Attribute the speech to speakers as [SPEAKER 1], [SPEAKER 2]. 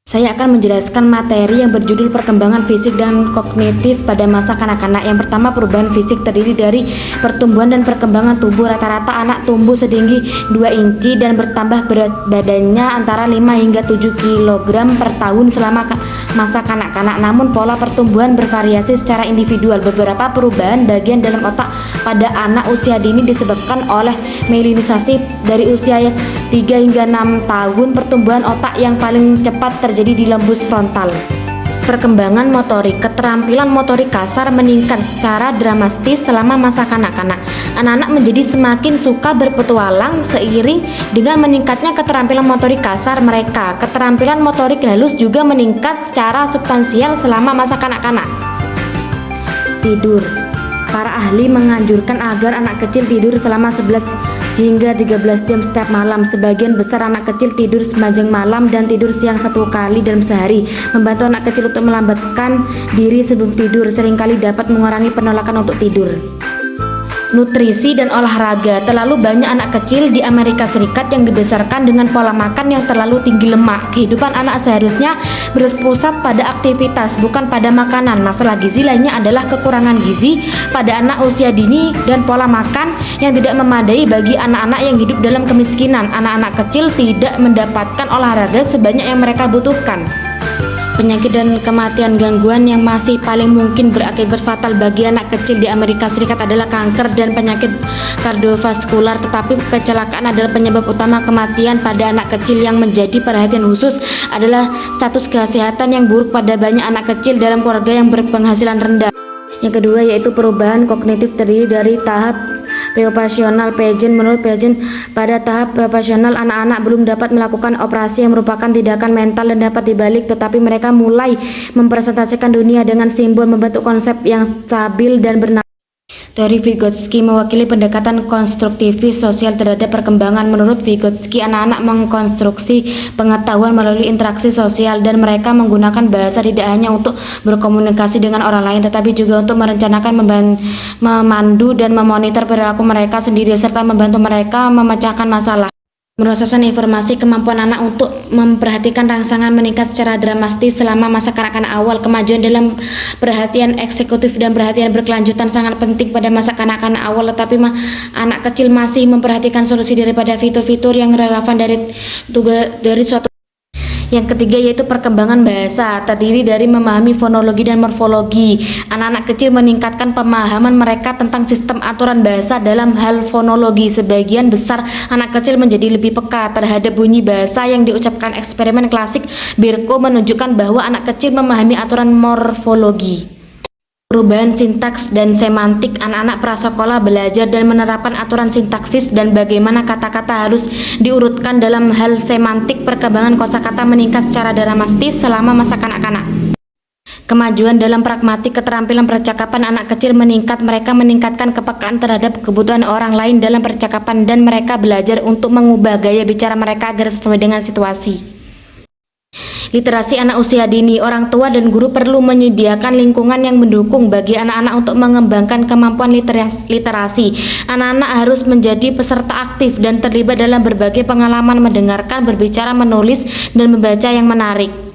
[SPEAKER 1] Saya akan menjelaskan materi yang berjudul perkembangan fisik dan kognitif pada masa kanak-kanak. Yang pertama, perubahan fisik terdiri dari pertumbuhan dan perkembangan tubuh. Rata-rata anak tumbuh setinggi 2 inci dan bertambah berat badannya antara 5 hingga 7 kg per tahun selama masa kanak-kanak. Namun pola pertumbuhan bervariasi secara individual. Beberapa perubahan bagian dalam otak pada anak usia dini disebabkan oleh melanisasi. Dari usia 3 hingga 6 tahun, pertumbuhan otak yang paling cepat terjadi di lembus frontal. Perkembangan motorik. Keterampilan motorik kasar meningkat secara dramatis selama masa kanak-kanak. Anak-anak menjadi semakin suka berpetualang seiring dengan meningkatnya keterampilan motorik kasar mereka. Keterampilan motorik halus juga meningkat secara substansial selama masa kanak-kanak. Tidur. Para ahli menganjurkan agar anak kecil tidur selama 11 hingga 13 jam setiap malam. Sebagian besar anak kecil tidur sepanjang malam dan tidur siang 1 kali dalam sehari. Membantu anak kecil untuk melambatkan diri sebelum tidur seringkali dapat mengurangi penolakan untuk tidur. Nutrisi dan olahraga. Terlalu banyak anak kecil di Amerika Serikat yang dibesarkan dengan pola makan yang terlalu tinggi lemak. Kehidupan anak seharusnya berpusat pada aktivitas, bukan pada makanan. Masalah gizi lainnya adalah kekurangan gizi pada anak usia dini dan pola makan yang tidak memadai bagi anak-anak yang hidup dalam kemiskinan. Anak-anak kecil tidak mendapatkan olahraga sebanyak yang mereka butuhkan. Penyakit dan kematian. Gangguan yang masih paling mungkin berakibat fatal bagi anak kecil di Amerika Serikat adalah kanker dan penyakit kardiovaskular, tetapi kecelakaan adalah penyebab utama kematian pada anak kecil. Yang menjadi perhatian khusus adalah status kesehatan yang buruk pada banyak anak kecil dalam keluarga yang berpenghasilan rendah. Yang kedua yaitu perubahan kognitif terdiri dari tahap preoperasional. Pageant. Menurut Pageant, pada tahap preoperasional anak-anak belum dapat melakukan operasi yang merupakan tindakan mental dan dapat dibalik, tetapi mereka mulai mempresentasikan dunia dengan simbol, membentuk konsep yang stabil dan bernama. Teori Vygotsky mewakili pendekatan konstruktivis sosial terhadap perkembangan. Menurut Vygotsky, anak-anak mengkonstruksi pengetahuan melalui interaksi sosial dan mereka menggunakan bahasa tidak hanya untuk berkomunikasi dengan orang lain tetapi juga untuk merencanakan, memandu dan memonitor perilaku mereka sendiri serta membantu mereka memecahkan masalah. Memproses informasi. Kemampuan anak untuk memperhatikan rangsangan meningkat secara dramatis selama masa kanak-kanak awal. Kemajuan dalam perhatian eksekutif dan perhatian berkelanjutan sangat penting pada masa kanak-kanak awal, tetapi anak kecil masih memperhatikan solusi daripada fitur-fitur yang relevan dari suatu. Yang ketiga yaitu perkembangan bahasa, terdiri dari memahami fonologi dan morfologi. Anak-anak kecil meningkatkan pemahaman mereka tentang sistem aturan bahasa dalam hal fonologi. Sebagian besar anak kecil menjadi lebih peka terhadap bunyi bahasa yang diucapkan. Eksperimen klasik Birko menunjukkan bahwa anak kecil memahami aturan morfologi. Perubahan sintaks dan semantik. Anak-anak prasekolah belajar dan menerapkan aturan sintaksis dan bagaimana kata-kata harus diurutkan dalam hal semantik. Perkembangan kosakata meningkat secara dramatis selama masa kanak-kanak. Kemajuan dalam pragmatik. Keterampilan percakapan anak kecil meningkat. Mereka meningkatkan kepekaan terhadap kebutuhan orang lain dalam percakapan dan mereka belajar untuk mengubah gaya bicara mereka agar sesuai dengan situasi. Literasi anak usia dini. Orang tua dan guru perlu menyediakan lingkungan yang mendukung bagi anak-anak untuk mengembangkan kemampuan literasi. Anak-anak harus menjadi peserta aktif dan terlibat dalam berbagai pengalaman mendengarkan, berbicara, menulis, dan membaca yang menarik.